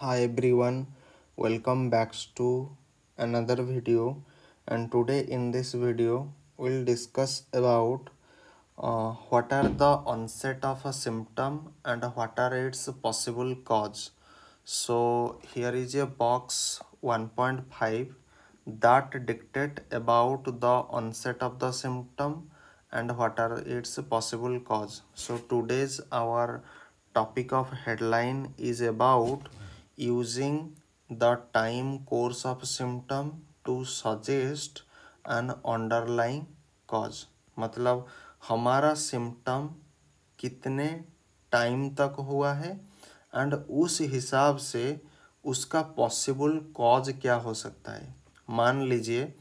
Hi everyone, welcome back to another video. And today in this video we'll discuss about what are the onset of a symptom and what are its possible cause. So here is a box 1.5 that dictate about the onset of the symptom and what are its possible cause. So today's our topic of headline is about using the time course of symptom to suggest an underlying cause. मतलब हमारा symptom कितने time तक हुआ है and उस हिसाब से उसका पॉसिबल कॉज क्या हो सकता है। मान लीजिए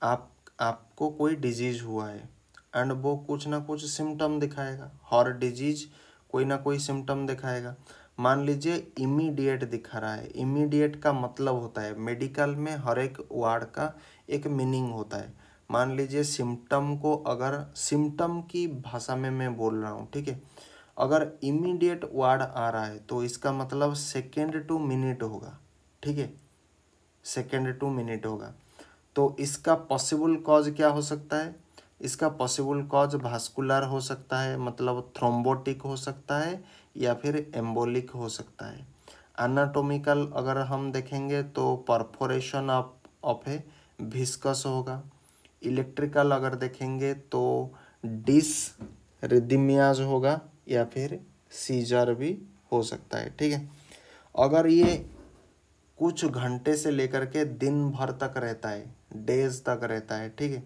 आपको कोई डिजीज हुआ है एंड वो कुछ ना कुछ सिम्टम दिखाएगा। हर डिजीज कोई ना कोई सिम्टम दिखाएगा। मान लीजिए इमीडिएट दिखा रहा है। इमीडिएट का मतलब होता है मेडिकल में हर एक वर्ड का एक मीनिंग होता है। मान लीजिए सिम्टम को अगर सिम्टम की भाषा में मैं बोल रहा हूँ, ठीक है। अगर इमीडिएट वर्ड आ रहा है तो इसका मतलब सेकेंड टू मिनट होगा, ठीक है। सेकेंड टू मिनट होगा। तो इसका पॉसिबल कॉज क्या हो सकता है? इसका पॉसिबल कॉज वास्कुलर हो सकता है, मतलब थ्रोम्बोटिक हो सकता है या फिर एम्बोलिक हो सकता है। एनाटोमिकल अगर हम देखेंगे तो परफोरेशन ऑफ ए विस्कस होगा। इलेक्ट्रिकल अगर देखेंगे तो डिसरिदमियाज होगा या फिर सीजर भी हो सकता है, ठीक है। अगर ये कुछ घंटे से लेकर के दिन भर तक रहता है, डेज तक रहता है, ठीक है।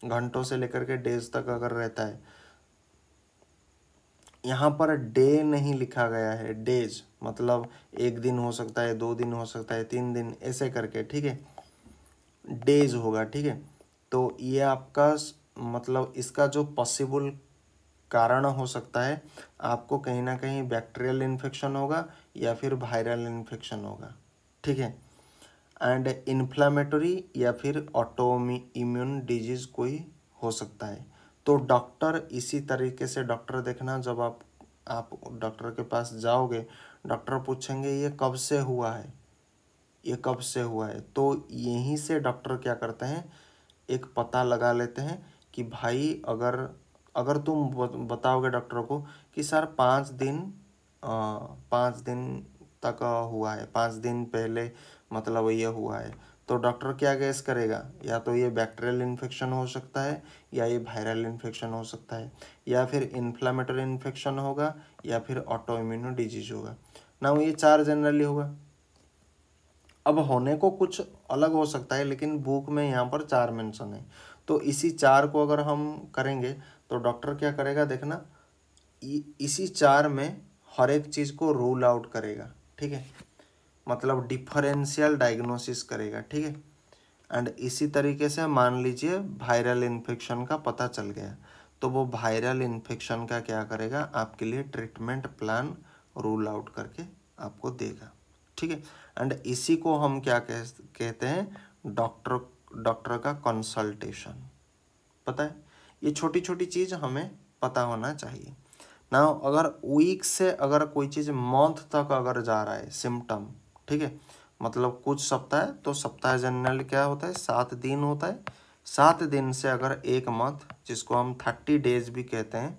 घंटों से लेकर के डेज तक अगर रहता है, यहाँ पर डे नहीं लिखा गया है, डेज मतलब एक दिन हो सकता है, 2 दिन हो सकता है, 3 दिन, ऐसे करके, ठीक है। डेज होगा, ठीक है। तो ये आपका मतलब इसका जो पॉसिबल कारण हो सकता है, आपको कहीं ना कहीं बैक्टीरियल इन्फेक्शन होगा या फिर वायरल इन्फेक्शन होगा, ठीक है। एंड इन्फ्लामेटरी या फिर ऑटो इम्यून डिजीज कोई हो सकता है। तो डॉक्टर इसी तरीके से डॉक्टर देखना, जब आप डॉक्टर के पास जाओगे, डॉक्टर पूछेंगे ये कब से हुआ है, ये कब से हुआ है। तो यहीं से डॉक्टर क्या करते हैं, एक पता लगा लेते हैं कि भाई अगर अगर तुम बताओगे डॉक्टर को कि सर 5 दिन तक हुआ है, 5 दिन पहले मतलब ये हुआ है, तो डॉक्टर क्या गैस करेगा, या तो ये बैक्टीरियल इन्फेक्शन हो सकता है या ये वायरल इन्फेक्शन हो सकता है या फिर इन्फ्लामेटरी इन्फेक्शन होगा या फिर ऑटो इम्यून डिजीज होगा ना। ये 4 जनरली होगा। अब होने को कुछ अलग हो सकता है लेकिन बुक में यहाँ पर 4 मेंशन है। तो इसी 4 को अगर हम करेंगे तो डॉक्टर क्या करेगा देखना, इसी 4 में हर एक चीज़ को रूल आउट करेगा, ठीक है। मतलब डिफरेंशियल डायग्नोसिस करेगा, ठीक है। एंड इसी तरीके से मान लीजिए वायरल इन्फेक्शन का पता चल गया, तो वो वायरल इन्फेक्शन का क्या करेगा, आपके लिए ट्रीटमेंट प्लान रूल आउट करके आपको देगा, ठीक है। एंड इसी को हम क्या कहते हैं, डॉक्टर का कंसल्टेशन। पता है, ये छोटी छोटी चीज़ हमें पता होना चाहिए ना। अगर वीक से अगर कोई चीज़ मंथ तक अगर जा रहा है सिम्टम, ठीक है, मतलब कुछ सप्ताह, तो सप्ताह जनरली क्या होता है, 7 दिन होता है। 7 दिन से अगर एक मंथ, जिसको हम 30 डेज भी कहते हैं,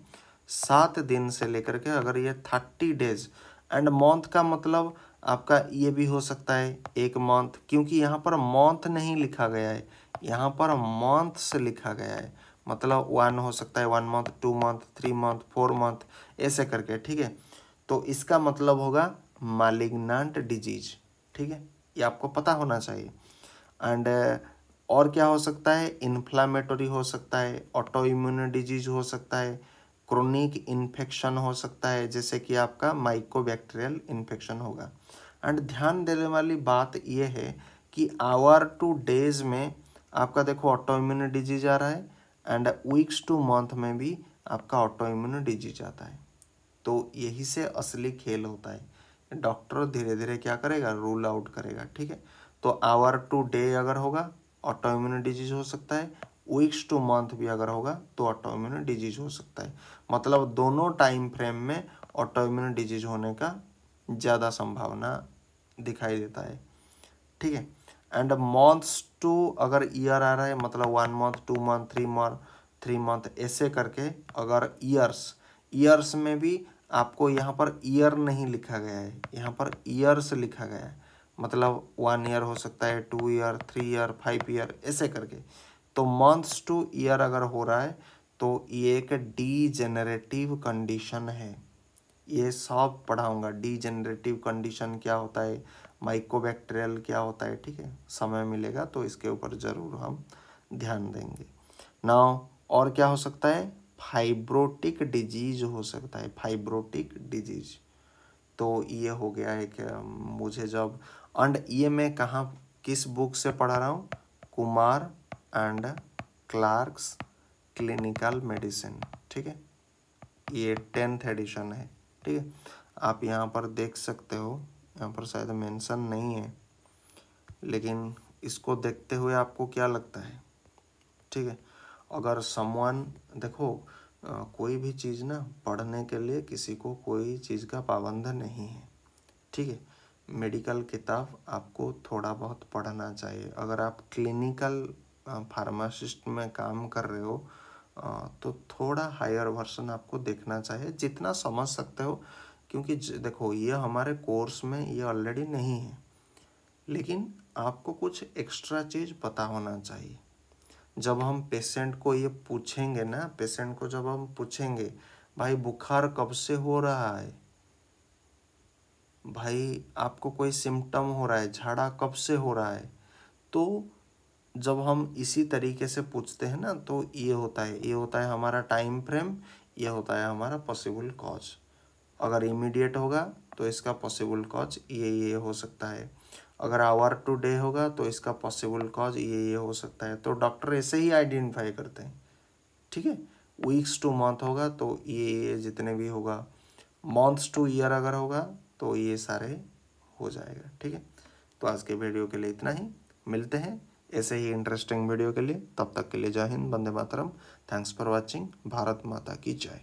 7 दिन से लेकर के अगर ये 30 डेज, एंड मंथ का मतलब आपका ये भी हो सकता है एक मंथ, क्योंकि यहाँ पर मंथ नहीं लिखा गया है, यहाँ पर मंथ से लिखा गया है। मतलब 1 हो सकता है, 1 मंथ, 2 मंथ, 3 मंथ, 4 मंथ, ऐसे करके, ठीक है। तो इसका मतलब होगा मालिग्नांट डिजीज, ठीक है। ये आपको पता होना चाहिए। एंड और क्या हो सकता है, इन्फ्लामेटरी हो सकता है, ऑटो इम्यून डिजीज हो सकता है, क्रोनिक इन्फेक्शन हो सकता है, जैसे कि आपका माइकोबैक्टीरियल इन्फेक्शन होगा। एंड ध्यान देने वाली बात यह है कि आवर टू डेज में आपका देखो ऑटो इम्यून डिजीज आ रहा है, एंड वीक्स टू मंथ में भी आपका ऑटो इम्यून डिजीज आता है। तो यही से असली खेल होता है। डॉक्टर धीरे धीरे क्या करेगा, रूल आउट करेगा, ठीक है। तो आवर टू डे अगर होगा ऑटो इम्यून डिजीज हो सकता है, वीक्स टू मंथ भी अगर होगा तो ऑटो इम्यून डिजीज हो सकता है। मतलब दोनों टाइम फ्रेम में ऑटो इम्यून डिजीज होने का ज़्यादा संभावना दिखाई देता है, ठीक है। एंड मंथ्स टू अगर ईयर आ रहा है मतलब 1 मंथ 2 मंथ 3 मंथ ऐसे करके, अगर ईयर्स में भी आपको यहाँ पर ईयर नहीं लिखा गया है, यहाँ पर ईयर्स लिखा गया है, मतलब 1 ईयर हो सकता है, 2 ईयर 3 ईयर 5 ईयर ऐसे करके। तो मंथ्स टू ईयर अगर हो रहा है तो ये एक डीजेनरेटिव कंडीशन है। ये सब पढ़ाऊंगा, डीजेनरेटिव कंडीशन क्या होता है, माइकोबैक्टीरियल क्या होता है, ठीक है। समय मिलेगा तो इसके ऊपर ज़रूर हम ध्यान देंगे। नाउ और क्या हो सकता है, फाइब्रोटिक डिजीज हो सकता है, फाइब्रोटिक डिजीज। तो ये हो गया है कि मुझे जब एंड ये मैं कहाँ किस बुक से पढ़ा रहा हूँ, Kumar and Clarks clinical medicine, ठीक है। ये 10th एडिशन है, ठीक है। आप यहाँ पर देख सकते हो, यहाँ पर शायद मेंशन नहीं है, लेकिन इसको देखते हुए आपको क्या लगता है, ठीक है। अगर समवन देखो कोई भी चीज़ ना पढ़ने के लिए किसी को कोई चीज़ का पाबंद नहीं है, ठीक है। मेडिकल किताब आपको थोड़ा बहुत पढ़ना चाहिए। अगर आप क्लिनिकल फार्मासिस्ट में काम कर रहे हो तो थोड़ा हायर वर्जन आपको देखना चाहिए जितना समझ सकते हो, क्योंकि देखो ये हमारे कोर्स में ये ऑलरेडी नहीं है, लेकिन आपको कुछ एक्स्ट्रा चीज़ पता होना चाहिए। जब हम पेशेंट को ये पूछेंगे ना, पेशेंट को जब हम पूछेंगे भाई बुखार कब से हो रहा है, भाई आपको कोई सिम्टम हो रहा है, झाड़ा कब से हो रहा है, तो जब हम इसी तरीके से पूछते हैं ना तो ये होता है हमारा टाइम फ्रेम, ये होता है हमारा पॉसिबल कॉज। अगर इमीडिएट होगा तो इसका पॉसिबल कॉज ये हो सकता है, अगर आवर टू डे होगा तो इसका पॉसिबल कॉज ये हो सकता है। तो डॉक्टर ऐसे ही आइडेंटिफाई करते हैं, ठीक है। वीक्स टू मंथ होगा तो ये जितने भी होगा, मंथ्स टू ईयर अगर होगा तो ये सारे हो जाएगा, ठीक है। तो आज के वीडियो के लिए इतना ही, मिलते हैं ऐसे ही इंटरेस्टिंग वीडियो के लिए। तब तक के लिए जय Hind, Vande Mataram, thanks for watching, Bharat माता की जय।